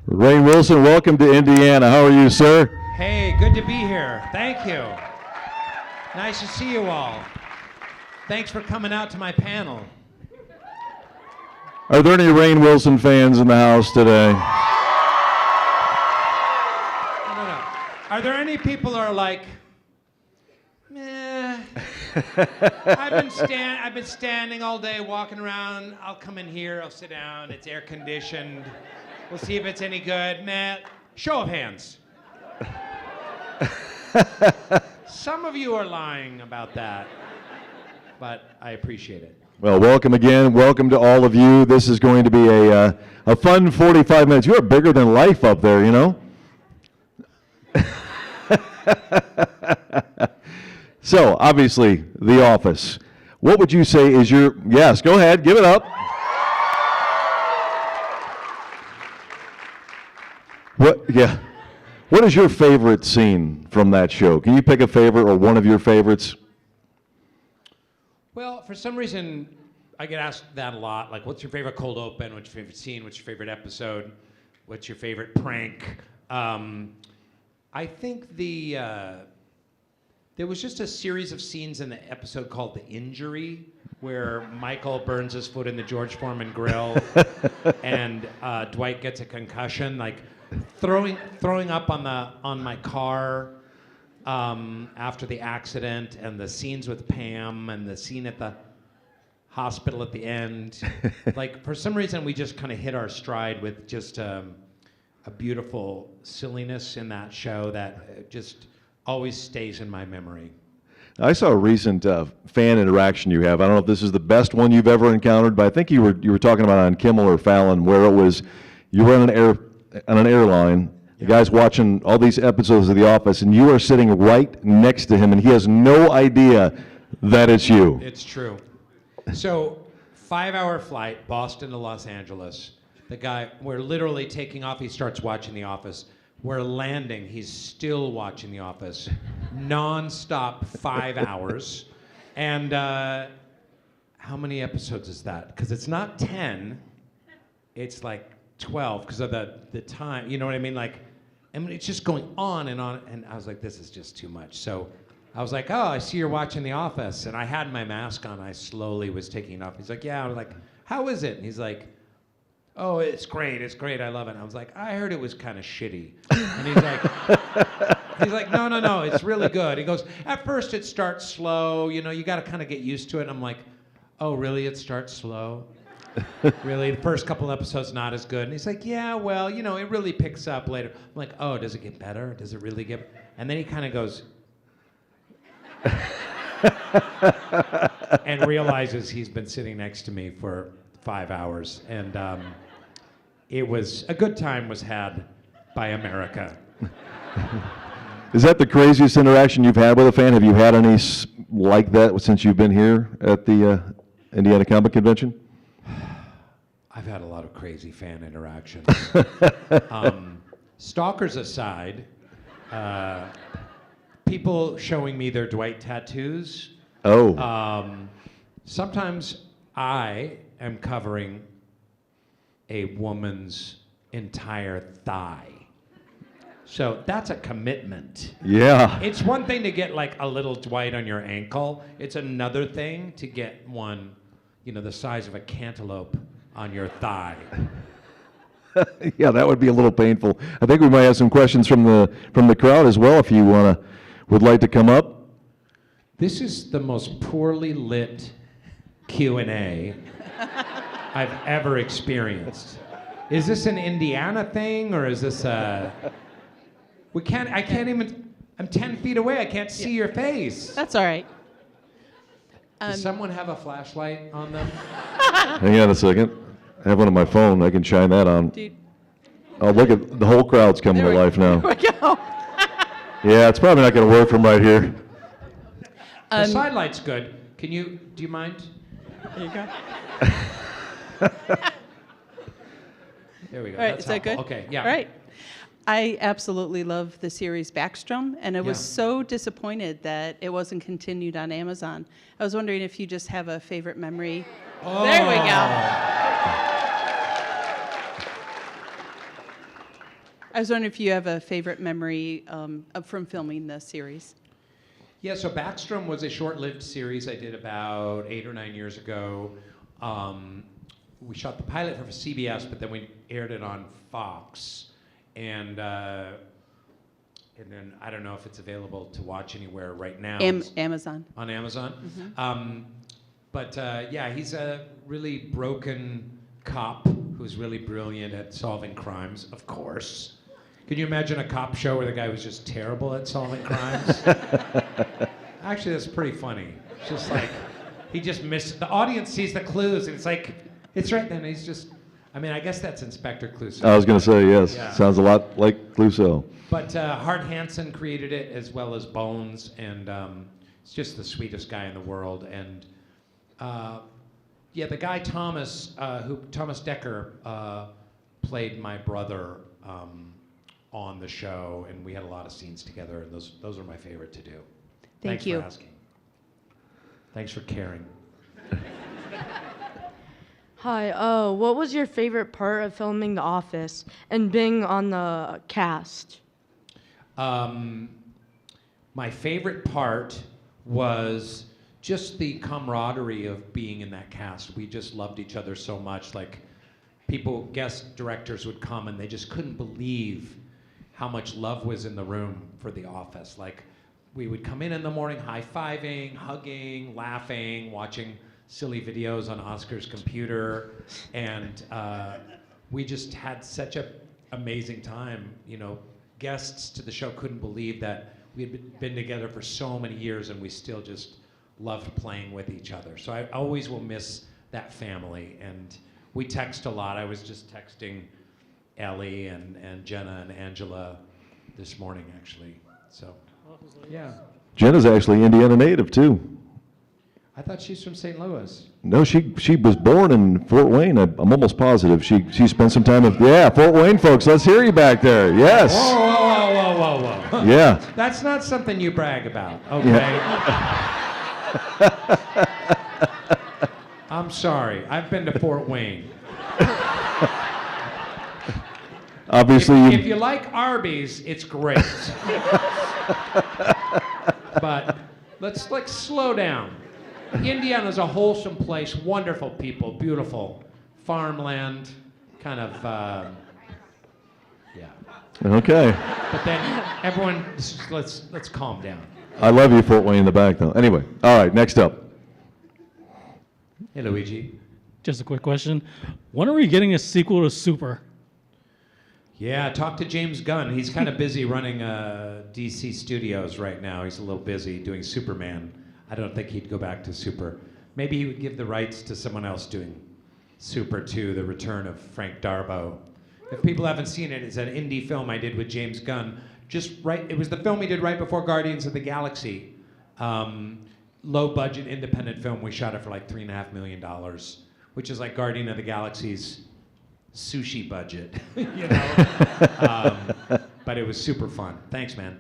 Rainn Wilson, welcome to Indiana. How are you, sir? Hey, good to be here. Thank you. Nice to see you all. Thanks for coming out to my panel. Are there any Rainn Wilson fans in the house today? No. Are there any people who are like, meh, I've been standing all day, walking around. I'll come in here, I'll sit down, it's air conditioned. We'll see if it's any good. Nah, show of hands. Some of you are lying about that, but I appreciate it. Well, welcome again. Welcome to all of you. This is going to be a fun 45 minutes. You are bigger than life up there, you know? So, obviously, The Office. What would you say is your... Yes, go ahead. Give it up. What is your favorite scene from that show? Can you pick a favorite or one of your favorites? Well, for some reason, I get asked that a lot. Like, what's your favorite cold open? What's your favorite scene? What's your favorite episode? What's your favorite prank? I think there was just a series of scenes in the episode called The Injury, where Michael burns his foot in the George Foreman grill, and Dwight gets a concussion. Like, throwing up on my car after the accident, and the scenes with Pam, and the scene at the hospital at the end. Like, for some reason, we just kind of hit our stride with just a beautiful silliness in that show that just always stays in my memory. I saw a recent fan interaction you have. I don't know if this is the best one you've ever encountered, but I think you were talking about on Kimmel or Fallon, where it was you were on an airline. The guy's watching all these episodes of The Office, and you are sitting right next to him, and he has no idea that it's you. It's true. So, 5-hour flight, Boston to Los Angeles. The guy, we're literally taking off. He starts watching The Office. We're landing. He's still watching The Office. Non-stop 5 hours. And how many episodes is that? Because it's not 10. It's like 12 because of the time. You know what I mean? Like, I mean, it's just going on. And I was like, this is just too much. So I was like, oh, I see you're watching The Office. And I had my mask on. I slowly was taking it off. He's like, yeah. I was like, how is it? And he's like, oh, it's great, I love it. And I was like, I heard it was kind of shitty. And he's like, no, it's really good. He goes, at first it starts slow, you know, you got to kind of get used to it. And I'm like, oh, really, it starts slow? Really, the first couple episodes not as good? And he's like, yeah, well, you know, it really picks up later. I'm like, oh, does it get better? Does it really get... And then he kind of goes... and realizes he's been sitting next to me for 5 hours, and it was a good time was had by America. Is that the craziest interaction you've had with a fan? Have you had any like that since you've been here at the Indiana Comic Convention? I've had a lot of crazy fan interactions. Stalkers aside, people showing me their Dwight tattoos. Oh. Sometimes I am covering a woman's entire thigh. So that's a commitment. Yeah. It's one thing to get like a little Dwight on your ankle. It's another thing to get one, you know, the size of a cantaloupe on your thigh. Yeah, that would be a little painful. I think we might have some questions from the crowd as well if you would like to come up. This is the most poorly lit Q&A I've ever experienced. Is this an Indiana thing, or is this a... I can't even, I'm 10 feet away, I can't see your face. That's all right. Does someone have a flashlight on them? Hang on a second. I have one on my phone, I can shine that on. Dude. Oh, look at, the whole crowd's coming to life now. There we go. Yeah, it's probably not gonna work from right here. The side light's good. Do you mind? There you go. There we go. All right, That's is that helpful. good? Okay, yeah. All right. I absolutely love the series Backstrom, and I was Yeah. so disappointed that it wasn't continued on Amazon. I was wondering if you just have a favorite memory. Oh. There we go. I was wondering if you have a favorite memory from filming the series. Yeah, so Backstrom was a short-lived series I did about 8 or 9 years ago. We shot the pilot for CBS, but then we aired it on Fox. And then I don't know if it's available to watch anywhere right now. Amazon. On Amazon. Mm-hmm. Yeah, he's a really broken cop who's really brilliant at solving crimes, of course. Can you imagine a cop show where the guy was just terrible at solving crimes? Actually, that's pretty funny. It's just like, he just missed, the audience sees the clues, and it's like, it's right then, he's just, I mean, I guess that's Inspector Clouseau. I was going to say, yes. Yeah. Sounds a lot like Clouseau. But Hart Hansen created it, as well as Bones, and he's just the sweetest guy in the world. And yeah, the guy Thomas Decker played my brother on the show, and we had a lot of scenes together, and those are my favorite to do. Thanks you. for asking. Thanks for caring. Hi, what was your favorite part of filming The Office and being on the cast? My favorite part was just the camaraderie of being in that cast. We just loved each other so much. Like, guest directors would come and they just couldn't believe how much love was in the room for The Office. Like, we would come in the morning high-fiving, hugging, laughing, watching silly videos on Oscar's computer, and we just had such an amazing time. You know, guests to the show couldn't believe that we had been together for so many years and we still just loved playing with each other. So I always will miss that family, and we text a lot. I was just texting Ellie and Jenna and Angela this morning, actually. So, yeah. Jenna's actually Indiana native, too. I thought she's from St. Louis. No, she was born in Fort Wayne. I'm almost positive. She spent some time with, yeah, Fort Wayne folks. Let's hear you back there. Yes. Whoa. Yeah. That's not something you brag about, okay? Yeah. I'm sorry. I've been to Fort Wayne. Obviously, If you like Arby's, it's great. But let's slow down. Indiana's a wholesome place, wonderful people, beautiful farmland, kind of, yeah. Okay. But then everyone, let's calm down. I love you, Fort Wayne, in the back, though. Anyway, all right, next up. Hey, Luigi. Just a quick question. When are we getting a sequel to Super? Yeah, talk to James Gunn. He's kind of busy running DC Studios right now. He's a little busy doing Superman. I don't think he'd go back to Super. Maybe he would give the rights to someone else doing Super 2, The Return of Frank Darbo. If people haven't seen it, it's an indie film I did with James Gunn. It was the film we did right before Guardians of the Galaxy. Low budget independent film. We shot it for like $3.5 million, which is like Guardian of the Galaxy's sushi budget, you know? But it was super fun. Thanks, man.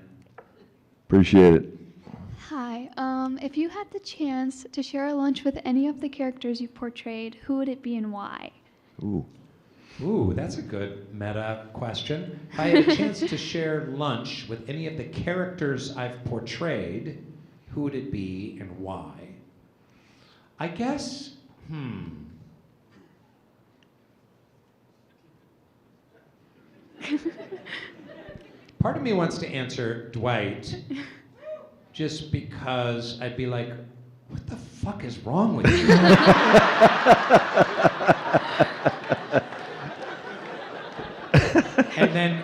Appreciate it. Hi. If you had the chance to share a lunch with any of the characters you've portrayed, who would it be and why? Ooh, that's a good meta question. If I had a chance to share lunch with any of the characters I've portrayed, who would it be and why? I guess, part of me wants to answer Dwight, just because I'd be like, what the fuck is wrong with you? And then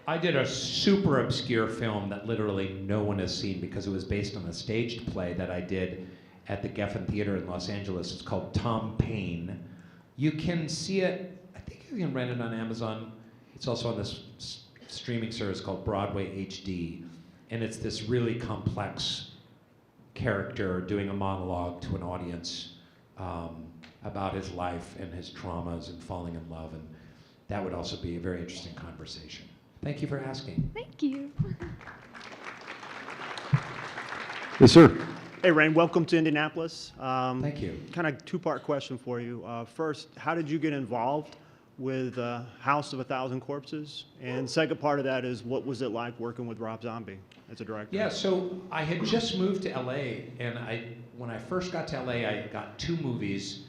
I did a super obscure film that literally no one has seen because it was based on a staged play that I did at the Geffen Theater in Los Angeles. It's called Tom Paine. You can see it, I think you can rent it on Amazon. It's also on this streaming service called Broadway HD. And it's this really complex character doing a monologue to an audience about his life and his traumas and falling in love. And that would also be a very interesting conversation. Thank you for asking. Thank you. Yes, sir. Hey, Rainn, welcome to Indianapolis. Thank you. Kind of two-part question for you. First, how did you get involved with House of a Thousand Corpses? And second part of that is, what was it like working with Rob Zombie as a director? Yeah, so I had just moved to LA, and when I first got to LA, I got 2 movies,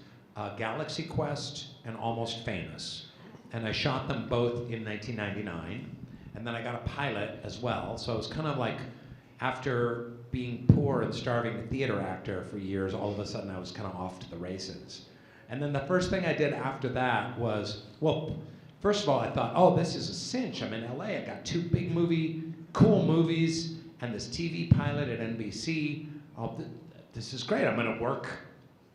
Galaxy Quest and Almost Famous. And I shot them both in 1999, and then I got a pilot as well. So it was kind of like, after being poor and starving theater actor for years, all of a sudden I was kind of off to the races. And then the first thing I did after that was, well, first of all, I thought, oh, this is a cinch. I'm in LA. I got 2 big cool movies, and this TV pilot at NBC. Oh, this is great. I'm going to work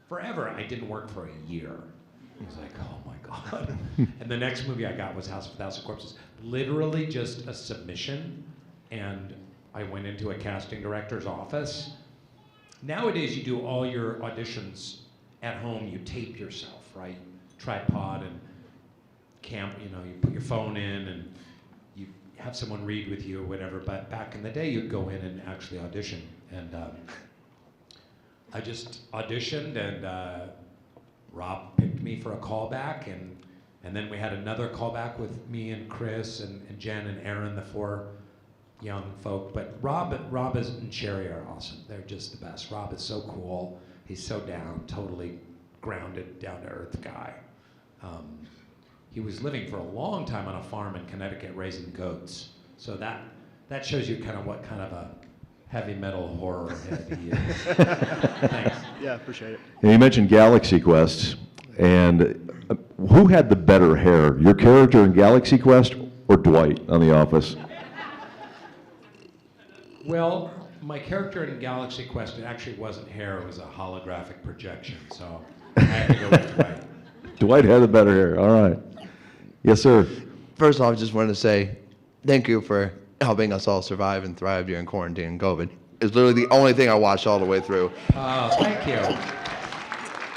forever. I didn't work for a year. I was like, oh my God. And the next movie I got was House of a Thousand Corpses. Literally just a submission, and I went into a casting director's office. Nowadays, you do all your auditions at home. You tape yourself, right? Tripod and you put your phone in and you have someone read with you or whatever. But back in the day, you'd go in and actually audition. And I just auditioned, and Rob picked me for a callback, and then we had another callback with me and Chris and Jen and Aaron, the 4 young folk. But Rob and Sherry are awesome. They're just the best. Rob is so cool. He's so down, totally grounded, down-to-earth guy. He was living for a long time on a farm in Connecticut raising goats. So that shows you kind of what kind of a heavy metal horror head he is. Thanks. Yeah, appreciate it. And you mentioned Galaxy Quest, and who had the better hair, your character in Galaxy Quest or Dwight on The Office? Well, my character in Galaxy Quest, it actually wasn't hair, it was a holographic projection, so I had to go with Dwight. Dwight had the better hair, all right. Yes, sir. First off, I just wanted to say thank you for helping us all survive and thrive during quarantine and COVID. It's literally the only thing I watched all the way through. Oh, thank you.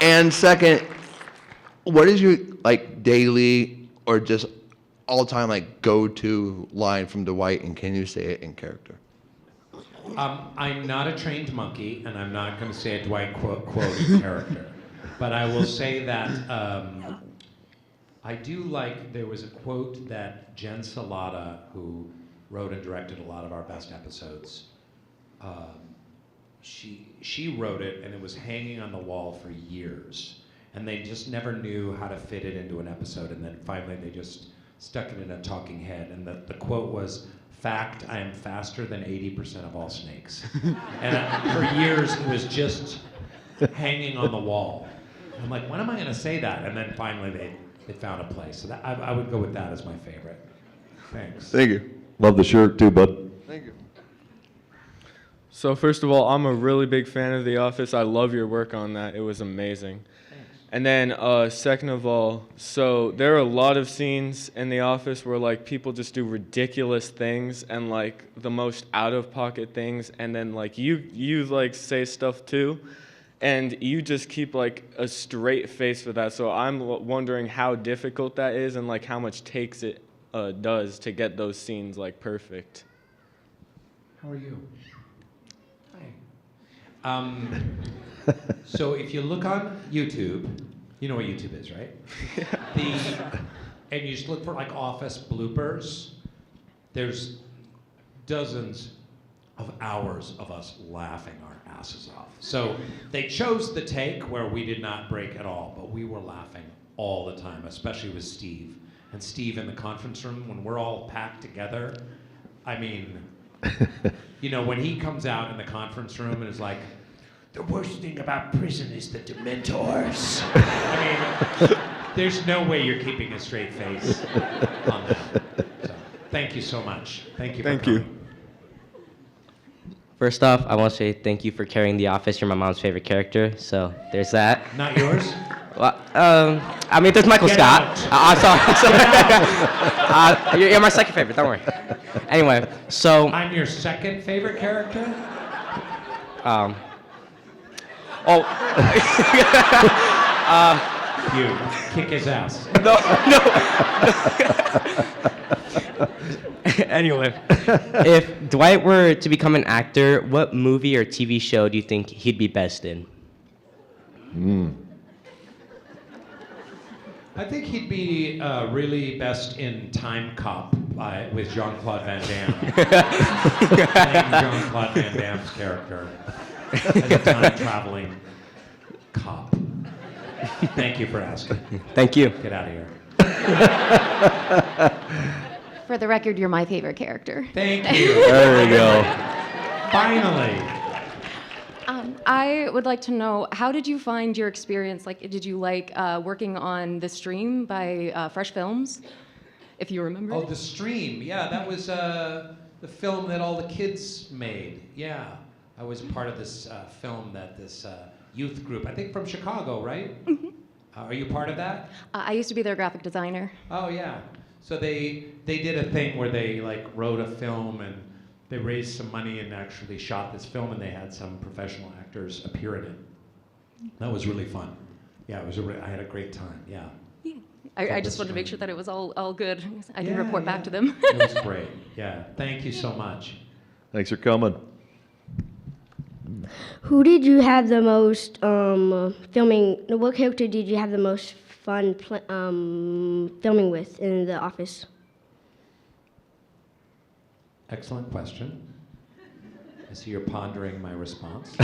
And second, what is your daily or just all-time go-to line from Dwight, and can you say it in character? I'm not a trained monkey, and I'm not going to say a Dwight quote in character. But I will say that I do there was a quote that Jen Salata, who wrote and directed a lot of our best episodes, she wrote it, and it was hanging on the wall for years. And they just never knew how to fit it into an episode, and then finally they just stuck it in a talking head. And the quote was, "Fact, I am faster than 80% of all snakes." And for years, it was just hanging on the wall. I'm like, when am I going to say that? And then finally, they found a place. So I would go with that as my favorite. Thanks. Thank you. Love the shirt too, bud. Thank you. So first of all, I'm a really big fan of The Office. I love your work on that. It was amazing. And then second of all, so there are a lot of scenes in The Office where people just do ridiculous things and the most out of pocket things, and then you say stuff too, and you just keep a straight face for that. So I'm wondering how difficult that is, and how much takes it does to get those scenes perfect. How are you? Hi. So if you look on YouTube, you know what YouTube is, right? And you just look for Office bloopers. There's dozens of hours of us laughing our asses off. So they chose the take where we did not break at all, but we were laughing all the time, especially with Steve. And Steve in the conference room, when we're all packed together, I mean, when he comes out in the conference room and is like, "The worst thing about prison is the Dementors." I mean, there's no way you're keeping a straight face on that. So, thank you so much. Thank you for coming. First off, I want to say thank you for carrying The Office. You're my mom's favorite character, so there's that. Not yours? Well, there's Michael Get Scott. out. I'm sorry. You're my second favorite, don't worry. Anyway, so... I'm your second favorite character? You kick his ass. Anyway, if Dwight were to become an actor, what movie or TV show do you think he'd be best in? I think he'd be really best in Time Cop with Jean-Claude Van Damme. Playing Jean-Claude Van Damme's character as a time-traveling cop. Thank you for asking. Thank you. Get out of here. For the record, you're my favorite character. Thank you. There you go. Finally. I would like to know, how did you find your experience? Like, did you like working on The Stream by Fresh Films, if you remember? Oh, The Stream. Yeah, that was the film that all the kids made. Yeah, I was part of this film that this youth group, I think from Chicago, right? Mm-hmm. Are you part of that? I used to be their graphic designer. Oh, yeah. So they did a thing where they like wrote a film and they raised some money and actually shot this film, and they had some professional actors appear in it. That was really fun. Yeah, it was I had a great time. Yeah. I just wanted to make sure that it was all good. I can report back to them. It was great. Yeah. Thank you so much. Thanks for coming. Who did you have the most filming? What character did you have the most fun filming with in The Office? Excellent question. I see you're pondering my response.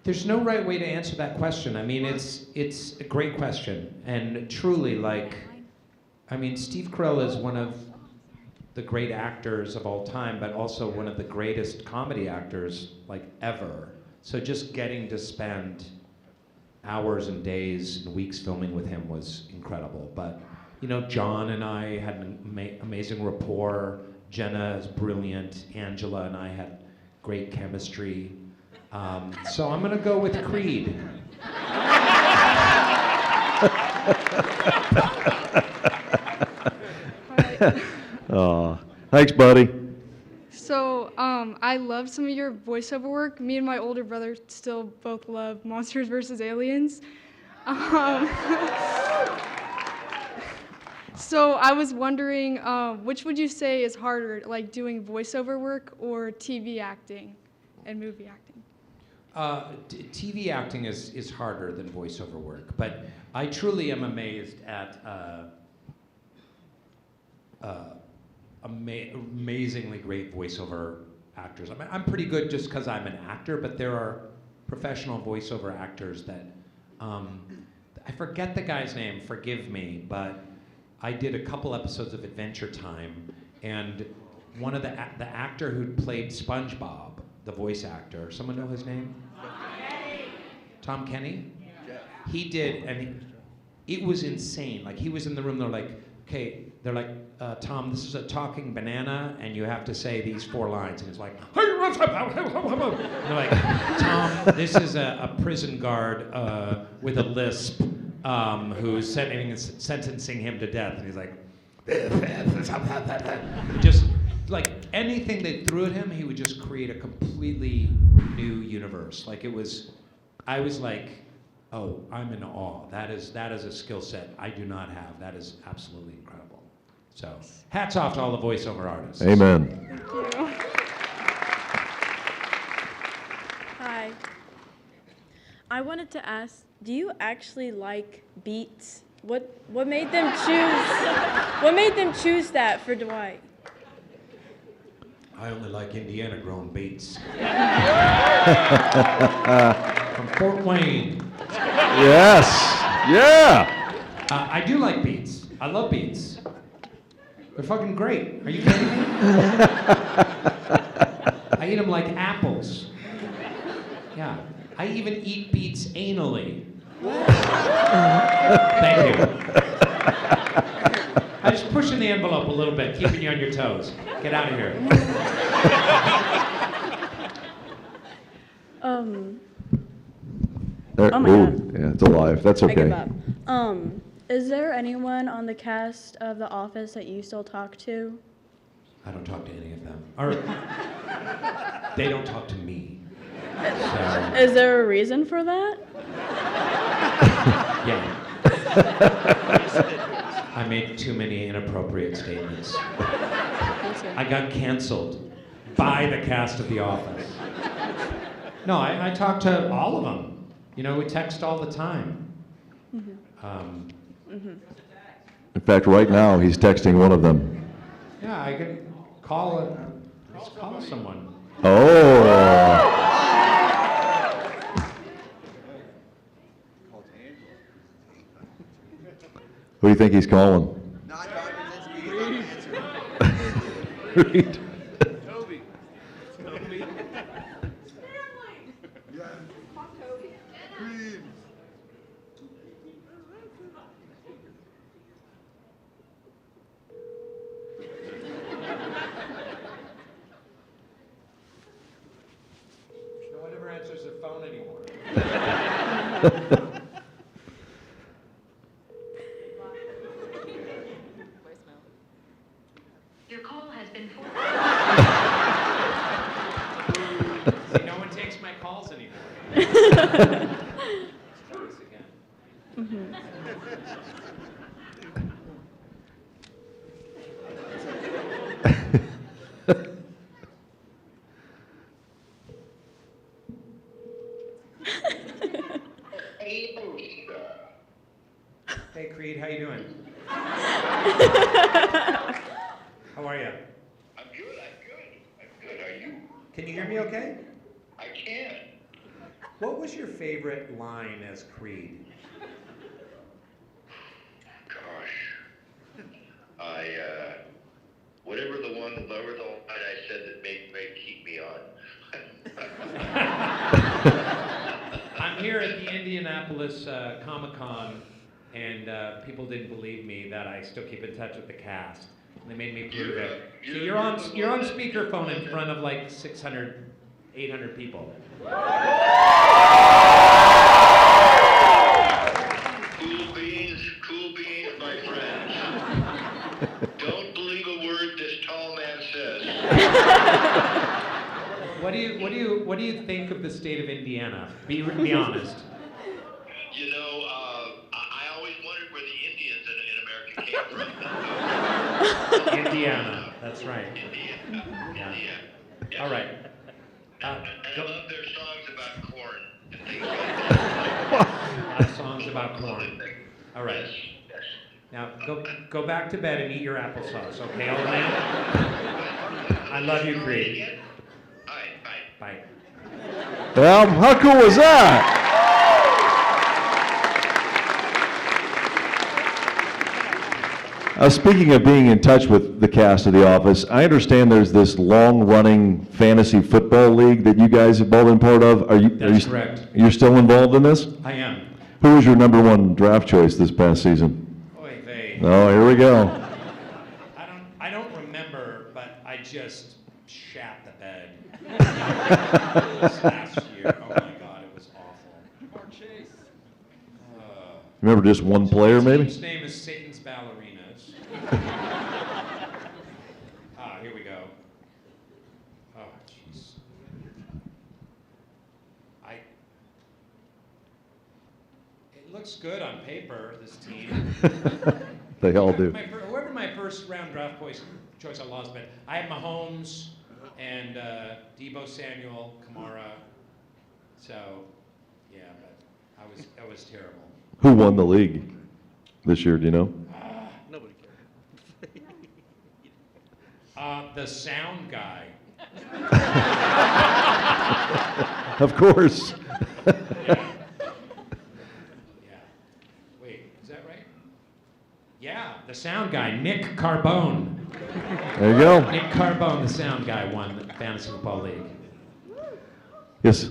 There's no right way to answer that question. I mean, it's a great question, and truly, Steve Carell is one of the great actors of all time, but also one of the greatest comedy actors ever. So just getting to spend hours and days and weeks filming with him was incredible. But John and I had an amazing rapport. Jenna is brilliant. Angela and I had great chemistry. So I'm gonna go with Creed. Oh, thanks, buddy. So, I love some of your voiceover work. Me and my older brother still both love Monsters vs. Aliens. So I was wondering, which would you say is harder, like doing voiceover work or TV acting and movie acting? TV acting is harder than voiceover work, but I truly am amazed at amazingly great voiceover actors. I'm pretty good just because I'm an actor, but there are professional voiceover actors that I forget the guy's name. Forgive me, but I did a couple episodes of Adventure Time, and one of the actor who played SpongeBob, the voice actor. Someone know his name? Tom Kenny? Yeah. He did, and it was insane. Like, he was in the room, they're like, okay, Tom, this is a talking banana, and you have to say these 4 lines. And he's like, and they're like, Tom, this is a prison guard with a lisp who's sentencing him to death. And he's like, just like anything they threw at him, he would just create a completely new universe. I was like, oh, I'm in awe. That is a skill set I do not have. That is absolutely incredible. So, hats off to all the voiceover artists. Amen. Thank you. Hi. I wanted to ask, do you actually like beets? What made them choose that for Dwight? I only like Indiana-grown beets. From Fort Wayne. Yes. Yeah. I do like beets. I love beets. They're fucking great. Are you kidding me? I eat them like apples. Yeah. I even eat beets anally. Thank you. I just push in the envelope a little bit, keeping you on your toes. Get out of here. There, Oh my God. Yeah, it's alive. That's I give okay. up. Is there anyone on the cast of The Office that you still talk to? I don't talk to any of them. Or they don't talk to me. So, Is there a reason for that? yeah. I made too many inappropriate statements. I got canceled by the cast of The Office. No, I talk to all of them. You know, we text all the time. In fact, right now, he's texting one of them. Yeah, I can call let's call someone. Oh. Who do you think he's calling? Reed. No one ever answers their phone anymore. Your call has been See, no one takes my calls anymore. Let's try this again. Hey Creed, how you doing? How are you? I'm good. Are you? Can you hear me okay? I can. What was your favorite line as Creed? Gosh. Whatever the line I said that may keep me on. I'm here at the Indianapolis Comic-Con, and people didn't believe me that I still keep in touch with the cast. And they made me prove it. So you're on speakerphone in front of like 600, 800 people. Cool beans, my friends. Don't believe a word this tall man says. What do you think of the state of Indiana? Be honest. You know, I always wondered where the Indians in America came from. Indiana, that's right. Indiana. Yeah. All right. And I love their songs about corn and things like that. A lot of songs about corn. All right. Yes. Now go back to bed and eat your applesauce, okay, old man? I love you, Creed. All right, bye. Bye. Well, how cool was that? Speaking of being in touch with the cast of The Office, I understand there's this long-running fantasy football league that you guys have both been part of. That's correct. You're still involved in this? I am. Who was your number one draft choice this past season? Oy vey. Oh, here we go. I don't remember, but I just shat the bed. This last year. Oh my God, it was awful. Poor Chase. Remember just one player, maybe? His name is Satan's Ballerinas. Here we go. Oh, jeez. It looks good on paper, this team. They all do. Whoever my first round draft choice I lost, but I had Mahomes and Deebo Samuel, Kamara. So, yeah, but I was terrible. Who won the league this year, do you know? Nobody cares. The sound guy. Of course. Yeah. Wait, is that right? Yeah, the sound guy, Nick Carbone. There you go. Nick Carbone, the sound guy, won the Fantasy Football League. Yes.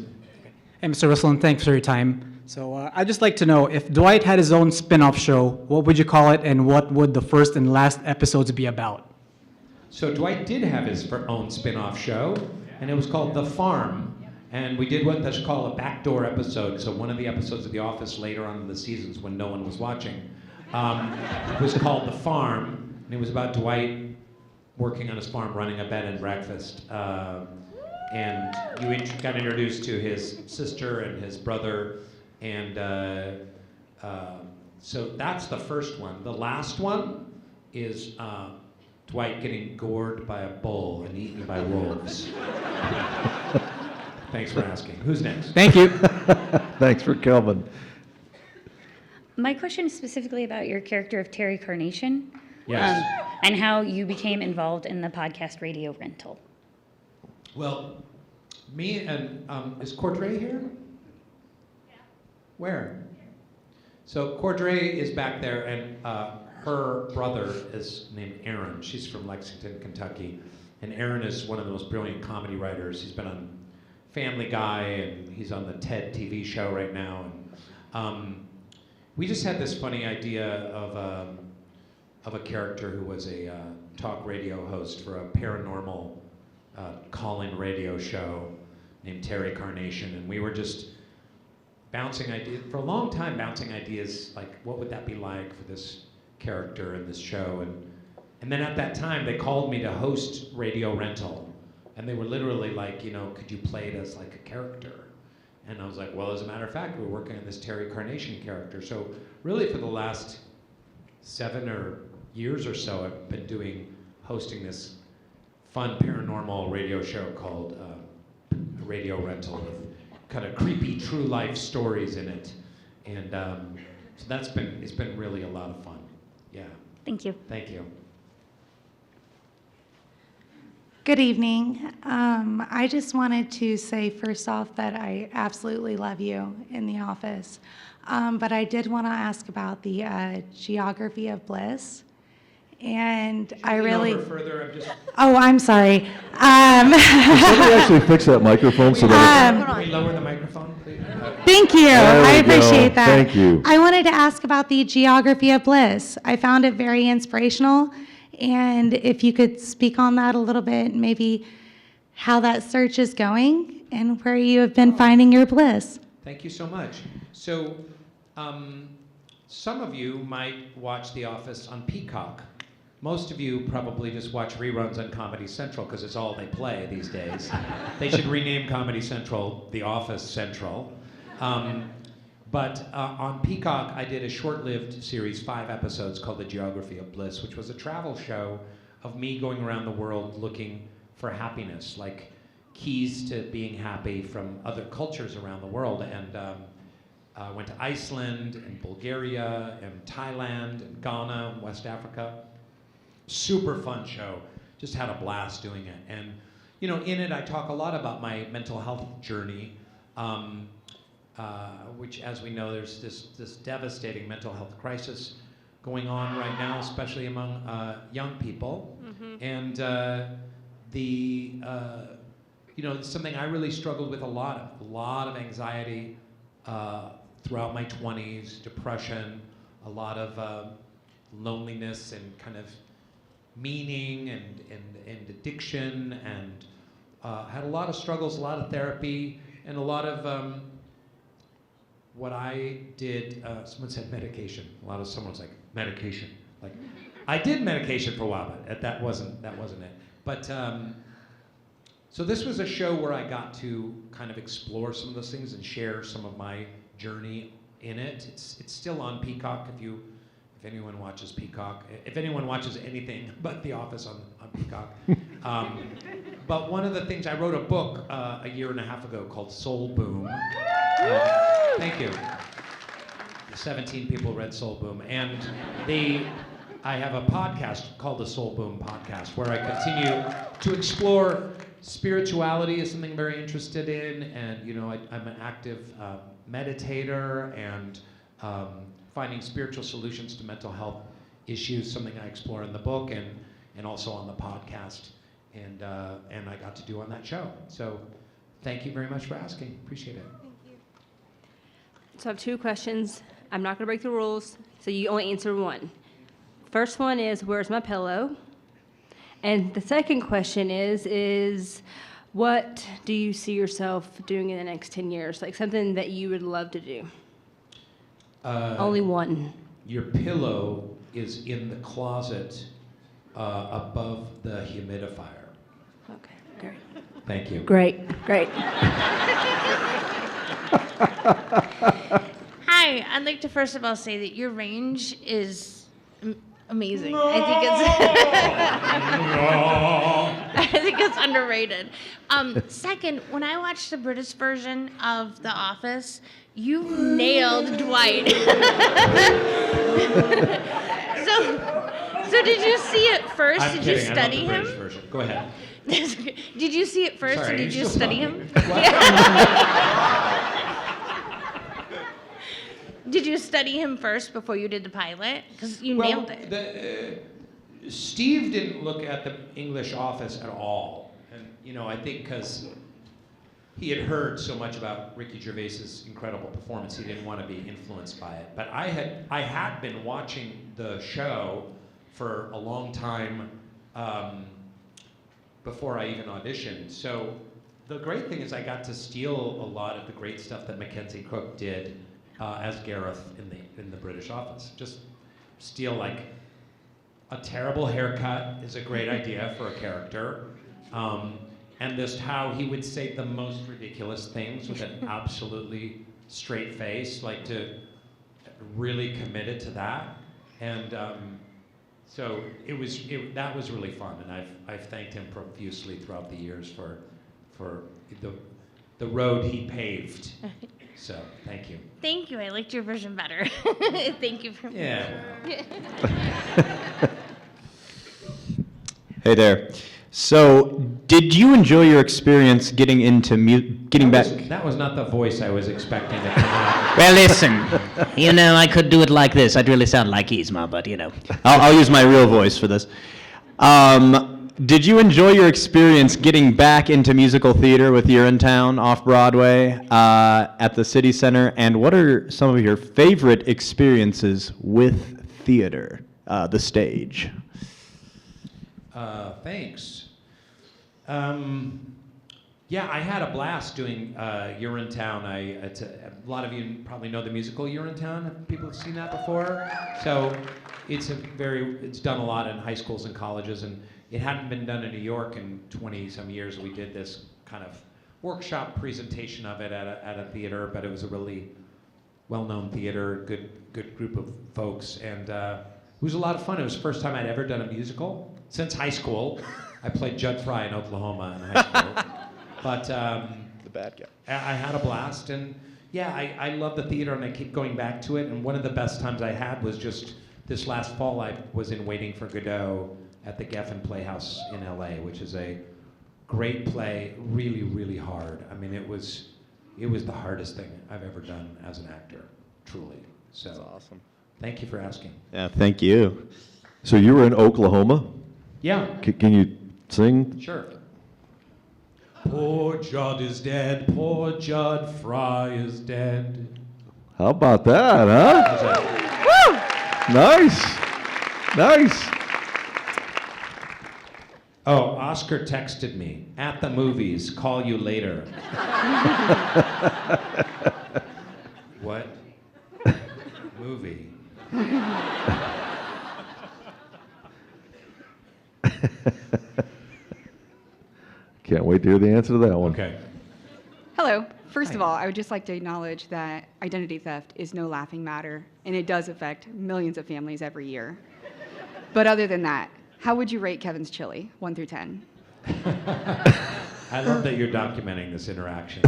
Hey, Mr. Wilson, thanks for your time. So I'd just like to know, if Dwight had his own spin-off show, what would you call it, and what would the first and last episodes be about? So Dwight did have his own spin-off show, and it was called The Farm. And we did what that's called a backdoor episode. So one of the episodes of The Office later on in the seasons when no one was watching was called The Farm, and it was about Dwight working on his farm, running a bed and breakfast. And you got introduced to his sister and his brother, and so that's the first one. The last one is Dwight getting gored by a bull and eaten by wolves. Thanks for asking. Who's next? Thank you. Thanks for coming. My question is specifically about your character of Terry Carnation. Yes. And how you became involved in the podcast Radio Rental. Well, me and, is Cordray here? Yeah. Where? So Cordray is back there, and her brother is named Aaron. She's from Lexington, Kentucky. And Aaron is one of the most brilliant comedy writers. He's been on Family Guy, and he's on the TED TV show right now. And we just had this funny idea of a character who was a talk radio host for a paranormal call-in radio show named Terry Carnation, and we were just bouncing ideas for a long time, bouncing ideas like what would that be like for this character in this show, and then at that time they called me to host Radio Rental, and they were literally like, you know, could you play it as like a character? And I was like, well, as a matter of fact, we're working on this Terry Carnation character. So really for the last 7 years or so, I've been hosting this fun paranormal radio show called Radio Rental with kind of creepy true life stories in it. And so it's been really a lot of fun. Yeah. Thank you. Thank you. Good evening. I just wanted to say first off that I absolutely love you in The Office. But I did want to ask about the geography of Bliss. And I really... Further, I'm just... Oh, I'm sorry. Can somebody actually fix that microphone so that... Can we lower the microphone, please? Thank you. There we I appreciate go. that. Thank you. I wanted to ask about the geography of Bliss. I found it very inspirational. And if you could speak on that a little bit, maybe how that search is going and where you have been finding your bliss. Thank you so much. So, some of you might watch The Office on Peacock. Most of you probably just watch reruns on Comedy Central because it's all they play these days. They should rename Comedy Central The Office Central. But on Peacock, I did a short-lived series, 5 episodes, called The Geography of Bliss, which was a travel show of me going around the world looking for happiness, like keys to being happy from other cultures around the world. And I went to Iceland and Bulgaria and Thailand and Ghana and West Africa. Super fun show. Just had a blast doing it. And, you know, in it I talk a lot about my mental health journey, which, as we know, there's this devastating mental health crisis going on right now, especially among young people. Mm-hmm. And you know, it's something I really struggled with a lot of anxiety throughout my 20s, depression, a lot of loneliness and kind of meaning and addiction, and had a lot of struggles, a lot of therapy, and a lot of what I did. Someone said medication. Someone's like, medication. Like, I did medication for a while, but that wasn't it. But so this was a show where I got to kind of explore some of those things and share some of my journey in it. It's still on Peacock if anyone watches Peacock. If anyone watches anything but The Office on Peacock. But one of the things, I wrote a book a year and a half ago called Soul Boom. Thank you. 17 people read Soul Boom. And I have a podcast called the Soul Boom Podcast, where I continue to explore spirituality is something I'm very interested in, and you know, I'm an active meditator, and finding spiritual solutions to mental health issues, something I explore in the book and also on the podcast, and I got to do on that show. So thank you very much for asking. Appreciate it. So I have two questions. I'm not going to break the rules, so you only answer one. First one is, where's my pillow? And the second question is what do you see yourself doing in the next 10 years? Like something that you would love to do. Only one. Your pillow is in the closet above the humidifier. Okay, great. Thank you. Great. Hi, I'd like to first of all say that your range is amazing. No! I think it's underrated. Second, when I watched the British version of The Office, you nailed Dwight. So did you see it first? I'm did kidding. you study I love the him? British version. Go ahead. Did you see it first, Sorry, or did you you still study love him? me. Did you study him first before you did the pilot? Because you nailed it. Steve didn't look at the English Office at all. And, I think because he had heard so much about Ricky Gervais's incredible performance, he didn't want to be influenced by it. But I had been watching the show for a long time before I even auditioned. So the great thing is I got to steal a lot of the great stuff that Mackenzie Crook did as Gareth in the British Office. Just steal like a terrible haircut is a great idea for a character. And just how he would say the most ridiculous things with an absolutely straight face, like to really committed to that. And so that was really fun, and I've thanked him profusely throughout the years for the road he paved. So thank you. Thank you. I liked your version better. Thank you for. Yeah. Hey there. So, did you enjoy your experience getting into back? That was not the voice I was expecting to come out. Well, listen, I could do it like this. I'd really sound like Yzma, but I'll use my real voice for this. Did you enjoy your experience getting back into musical theater with Urinetown off Broadway at the City Center? And what are some of your favorite experiences with theater, the stage? Thanks. Yeah, I had a blast doing Urinetown. A lot of you probably know the musical Urinetown. Have people seen that before? So it's done a lot in high schools and colleges, and it hadn't been done in New York in 20-some years. We did this kind of workshop presentation of it at a theater, but it was a really well-known theater, good group of folks, and it was a lot of fun. It was the first time I'd ever done a musical since high school. I played Judd Fry in Oklahoma in high school. But the bad guy. I had a blast, and yeah, I love the theater, and I keep going back to it. And one of the best times I had was just this last fall. I was in Waiting for Godot at the Geffen Playhouse in LA, which is a great play, really, really hard. I mean, it was the hardest thing I've ever done as an actor, truly. So that's awesome. Thank you for asking. Yeah, thank you. So you were in Oklahoma? Yeah. Can you sing? Sure. Poor Judd is dead, poor Judd Fry is dead. How about that, huh? Nice. Oh, Oscar texted me, at the movies, call you later. What? Movie? Can't wait to hear the answer to that one. Okay. Hello. First of all, I would just like to acknowledge that identity theft is no laughing matter, and it does affect millions of families every year. But other than that, how would you rate Kevin's chili, 1 through 10? I love that you're documenting this interaction.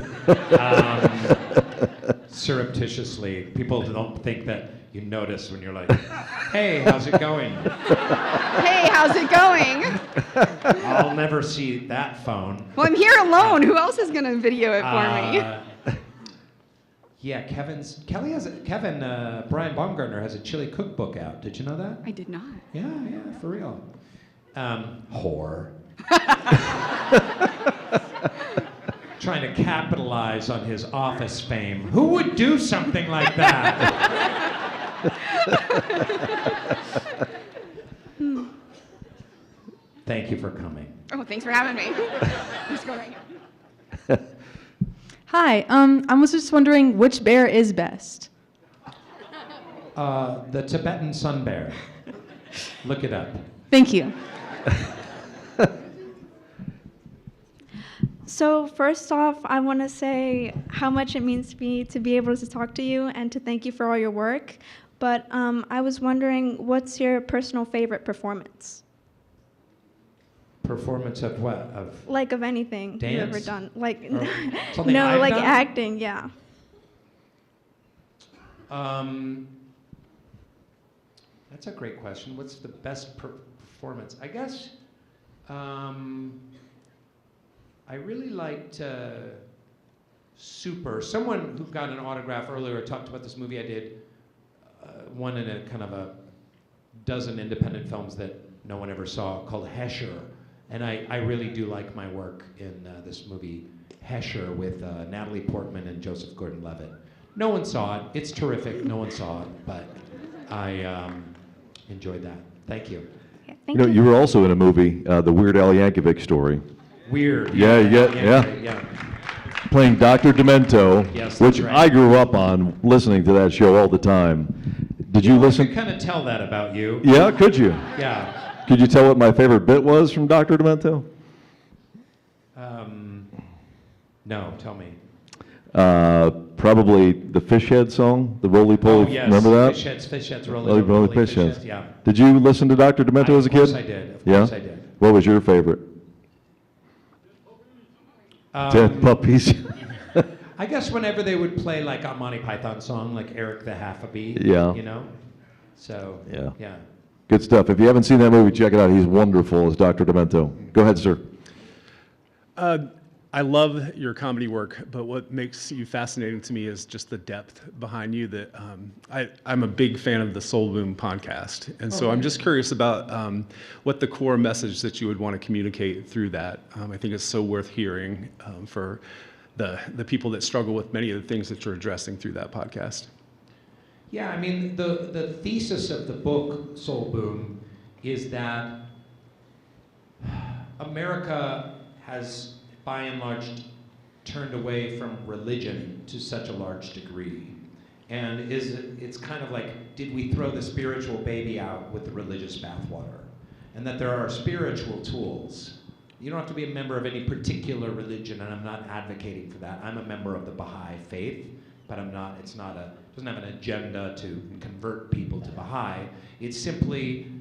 Surreptitiously, people don't think that you notice when you're like, hey, how's it going? Hey, how's it going? I'll never see that phone. Well, I'm here alone. Who else is going to video it for me? Yeah, Kevin, Brian Baumgartner has a chili cookbook out. Did you know that? I did not. Yeah, for real. Whore. trying to capitalize on his Office fame. Who would do something like that? Thank you for coming. Oh, thanks for having me. Let's go right here. Hi, I was just wondering which bear is best? The Tibetan sun bear. Look it up. Thank you. So first off, I want to say how much it means to me to be able to talk to you and to thank you for all your work. But I was wondering, what's your personal favorite performance? Performance of what? Of Like of anything you've ever Dance? done. Like, Or something no, I've like done? acting, yeah. That's a great question. What's the best performance? I guess I really liked Super. Someone who got an autograph earlier talked about this movie I did, one in a kind of a dozen independent films that no one ever saw, called Hesher. And I really do like my work in this movie, Hesher, with Natalie Portman and Joseph Gordon-Levitt. No one saw it. It's terrific. No one saw it, but I enjoyed that. Thank you. You were also in a movie, the Weird Al Yankovic story. Weird. Yeah, Yeah. Playing Dr. Demento, Yes, which that's right. I grew up on listening to that show all the time. Did you I listen? could kind of tell that about you. Yeah, could you? Yeah. Could you tell what my favorite bit was from Dr. Demento? No, tell me. Probably the Fish Head song, the Roly Poly. Oh, yes. Remember that? Fish Heads, Roly Poly Fish Heads. Yeah. Did you listen to Dr. Demento as a kid? Of course I did. Of course I did. What was your favorite? 10 Puppies. I guess whenever they would play like a Monty Python song, like Eric the Half-a-Bee, Yeah. you know? So, Yeah. Good stuff. If you haven't seen that movie, check it out. He's wonderful as Dr. Demento. Go ahead, sir. I love your comedy work, but what makes you fascinating to me is just the depth behind you. That I'm a big fan of the Soul Boom podcast, and so I'm just curious about what the core message that you would want to communicate through that. I think it's so worth hearing for the people that struggle with many of the things that you're addressing through that podcast. yeah, I mean, the thesis of the book, Soul Boom, is that America has, by and large, turned away from religion to such a large degree. And it's kind of like, did we throw the spiritual baby out with the religious bathwater? And that there are spiritual tools. You don't have to be a member of any particular religion, and I'm not advocating for that. I'm a member of the Baha'i faith, but it doesn't have an agenda to convert people to Baha'i. It's simply,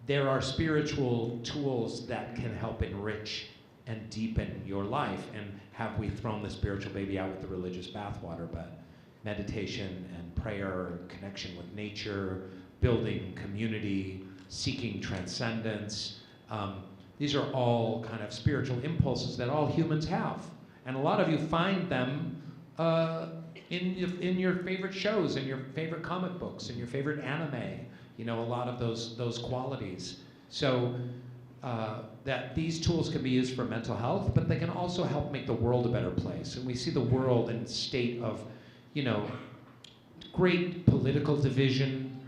there are spiritual tools that can help enrich and deepen your life. And have we thrown the spiritual baby out with the religious bathwater? But meditation and prayer and connection with nature, building community, seeking transcendence, these are all kind of spiritual impulses that all humans have. And a lot of you find them in your favorite shows, in your favorite comic books, in your favorite anime, a lot of those qualities. So that these tools can be used for mental health, but they can also help make the world a better place. And we see the world in a state of, great political division,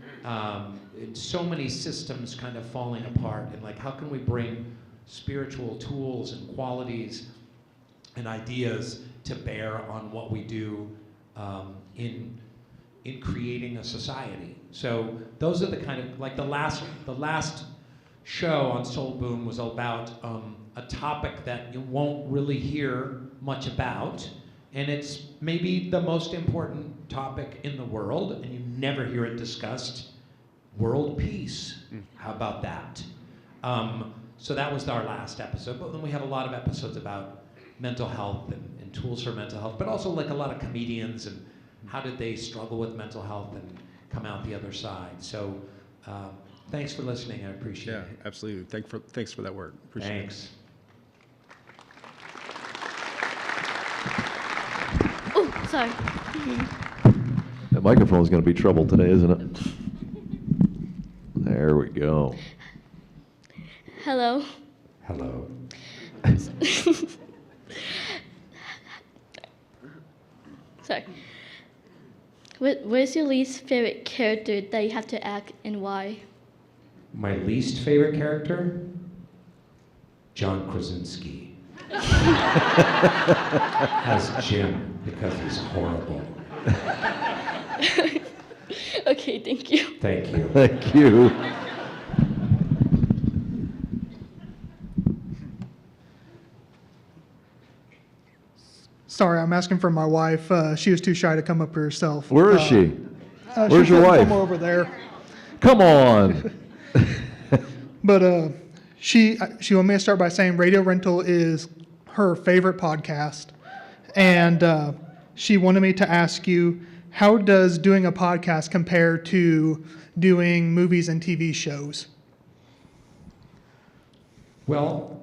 so many systems kind of falling apart, and like, how can we bring spiritual tools and qualities and ideas to bear on what we do in creating a society? So those are the kind of, like the last show on Soul Boom was about a topic that you won't really hear much about, and it's maybe the most important topic in the world, and you never hear it discussed: world peace. How about that? So that was our last episode, but then we have a lot of episodes about mental health and tools for mental health, but also like a lot of comedians and how did they struggle with mental health and come out the other side. So thanks for listening. I appreciate it. Yeah, absolutely. Thanks for that work. Appreciate Thanks. Oh, sorry. That microphone is going to be trouble today, isn't it? There we go. Hello. Hello. Sorry. What is your least favorite character that you have to act and why? My least favorite character? John Krasinski. As Jim, because he's horrible. Okay, thank you. Thank you. Thank you. Sorry, I'm asking for my wife. She was too shy to come up here herself. Where is she? Where's she's your wife? somewhere over there. Come on. But she wanted me to start by saying Radio Rental is her favorite podcast, and she wanted me to ask you, how does doing a podcast compare to doing movies and TV shows? Well,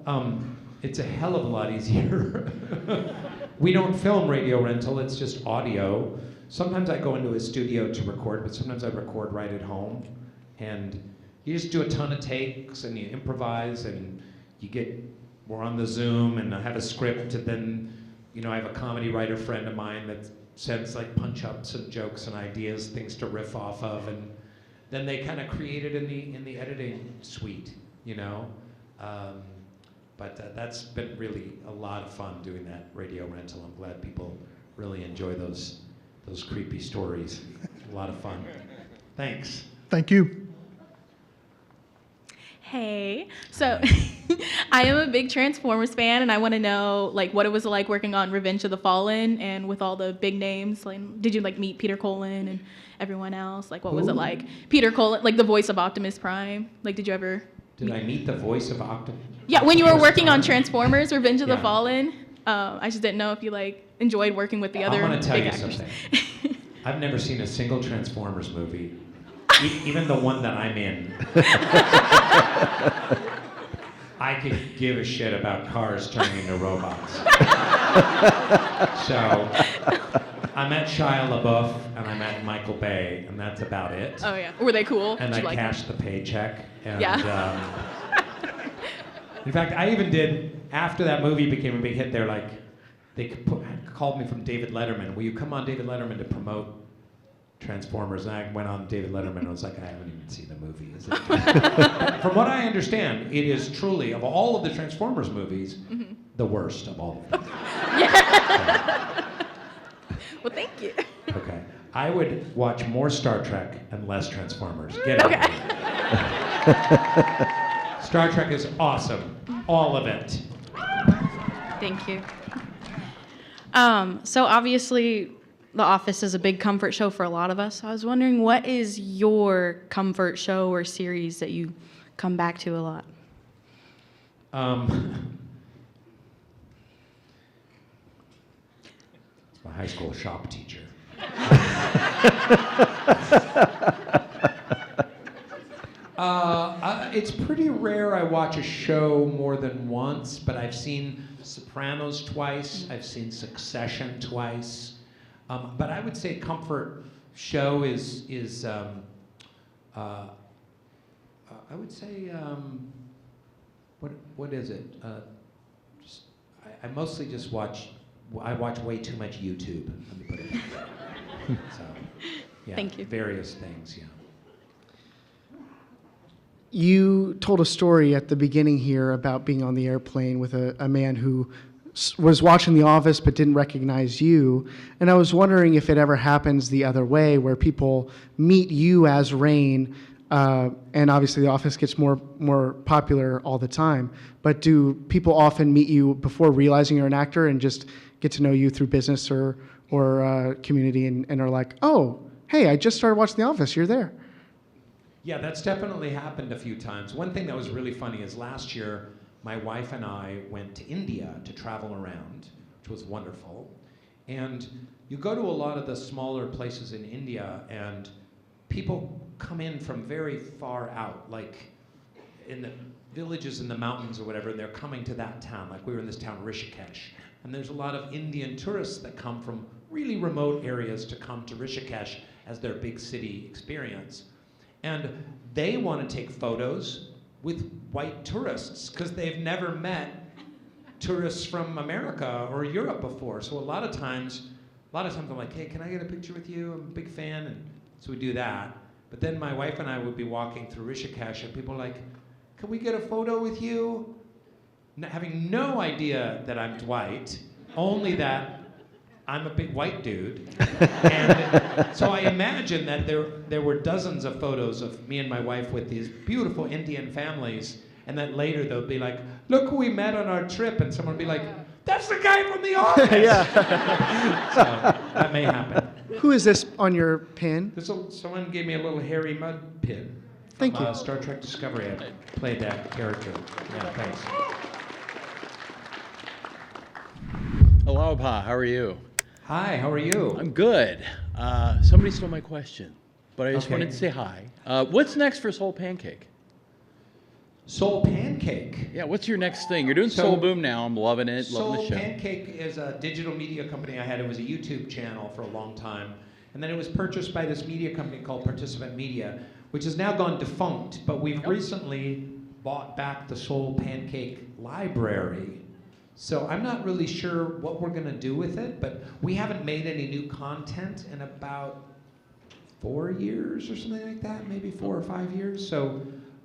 it's a hell of a lot easier. We don't film Radio Rental, it's just audio. Sometimes I go into a studio to record, but sometimes I record right at home. And you just do a ton of takes and you improvise and we're on the Zoom and I have a script and then, I have a comedy writer friend of mine that sends like punch-ups and jokes and ideas, things to riff off of, and then they kind of create it in the editing suite, But that's been really a lot of fun doing that Radio Rental. I'm glad people really enjoy those creepy stories. A lot of fun. Thanks. Thank you. Hey, so I am a big Transformers fan, and I want to know what it was like working on Revenge of the Fallen and with all the big names. Did you meet Peter Cullen and everyone else? What was it like? Peter Cullen, the voice of Optimus Prime. Did you ever? Did I meet the voice of Optimus? Yeah, when you were working on Transformers: Revenge of the Yeah. Fallen. I just didn't know if you enjoyed working with the other I want to tell big you actors. something. I've never seen a single Transformers movie, even the one that I'm in. I could give a shit about cars turning into robots. So I met Shia LaBeouf and I met Michael Bay, and that's about it. Oh yeah, were they cool? And Did I you cashed the paycheck. And, Yeah. In fact, I even did, after that movie became a big hit, they called me from David Letterman. Will you come on David Letterman to promote Transformers? And I went on David Letterman and was like, I haven't even seen the movie. Is it? From what I understand, it is truly, of all of the Transformers movies, the worst of all of them. Well, thank you. Okay. I would watch more Star Trek and less Transformers. Get it. Okay. Star Trek is awesome. All of it. Thank you. So obviously, The Office is a big comfort show for a lot of us. I was wondering, what is your comfort show or series that you come back to a lot? It's my high school shop teacher. It's pretty rare I watch a show more than once, but I've seen Sopranos twice, I've seen Succession twice. But I would say comfort show is I would say, what is it? I mostly just watch way too much YouTube, let me put it that way. So, yeah, Thank you. various things, yeah. You told a story at the beginning here about being on the airplane with a man who was watching The Office but didn't recognize you. And I was wondering if it ever happens the other way, where people meet you as Rainn, and obviously The Office gets more popular all the time. But do people often meet you before realizing you're an actor and just get to know you through business or community and are like, oh, hey, I just started watching The Office, you're there? Yeah, that's definitely happened a few times. One thing that was really funny is last year, my wife and I went to India to travel around, which was wonderful. And you go to a lot of the smaller places in India, and people come in from very far out, like in the villages in the mountains or whatever, and they're coming to that town. Like we were in this town, Rishikesh. And there's a lot of Indian tourists that come from really remote areas to come to Rishikesh as their big city experience. And they want to take photos with white tourists because they've never met tourists from America or Europe before. So a lot of times a lot of times I'm like, hey, can I get a picture with you? I'm a big fan. And so we do that. But then my wife and I would be walking through Rishikesh, and people are like, can we get a photo with you? Having no idea that I'm Dwight, only that I'm a big white dude. And so I imagine that there were dozens of photos of me and my wife with these beautiful Indian families, and that later they'll be like, look who we met on our trip, and someone will be like, that's the guy from The Office! So that may happen. Who is this on your pin? Someone gave me a little hairy mud pin. Thank from, you. Star Trek Discovery. I played that character. Yeah, thanks. Aloha, how are you? Hi, how are you? I'm good. Somebody stole my question, but I just Okay. wanted to say hi. What's next for SoulPancake? SoulPancake? Yeah, what's your next thing? You're doing So- Soul Boom now. I'm loving it, loving the show. SoulPancake is a digital media company I had. It was a YouTube channel for a long time. And then it was purchased by this media company called Participant Media, which has now gone defunct. But we've recently bought back the SoulPancake library. So I'm not really sure what we're going to do with it, but we haven't made any new content in about 4 years or something like that, maybe 4 or 5 years. So,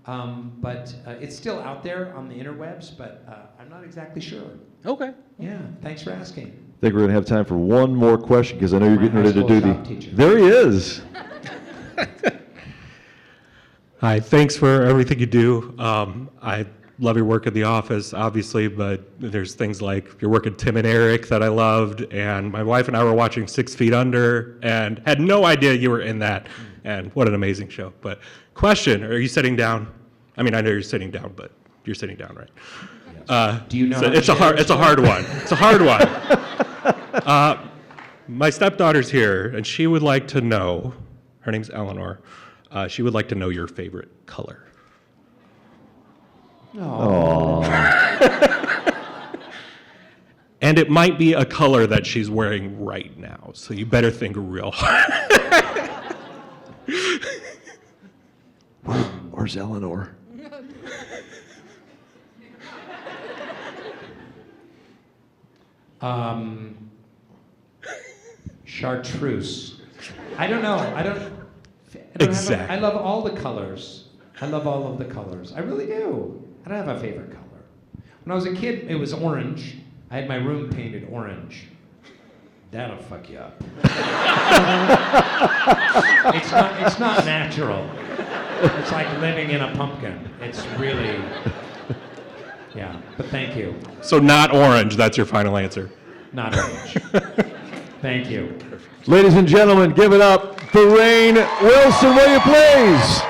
but it's still out there on the interwebs, but I'm not exactly sure. Okay. Yeah, thanks for asking. I think we're going to have time for one more question because I know you're My getting ready to high do school the. shop teacher. There he is. Hi, thanks for everything you do. I love your work at The Office, obviously, but there's things like your work at Tim and Eric that I loved, and my wife and I were watching 6 Feet Under and had no idea you were in that, and what an amazing show. But question, are you sitting down? I mean, I know you're sitting down, but you're sitting down, right? Do you know so how it's a to hard, share it's a hard one. It's a hard one. My stepdaughter's here, and she would like to know, her name's Eleanor, she would like to know your favorite color. And it might be a color that she's wearing right now, so you better think real hard. Where's Eleanor? Chartreuse. I don't know. I don't Exactly. I love all the colors. I love all of the colors. I really do. I don't have a favorite color. When I was a kid, it was orange. I had my room painted orange. That'll fuck you up. It's not natural. It's like living in a pumpkin. It's really, yeah. But thank you. So not orange, that's your final answer. Not orange. Thank you. Ladies and gentlemen, give it up for Rainn Wilson, will you please?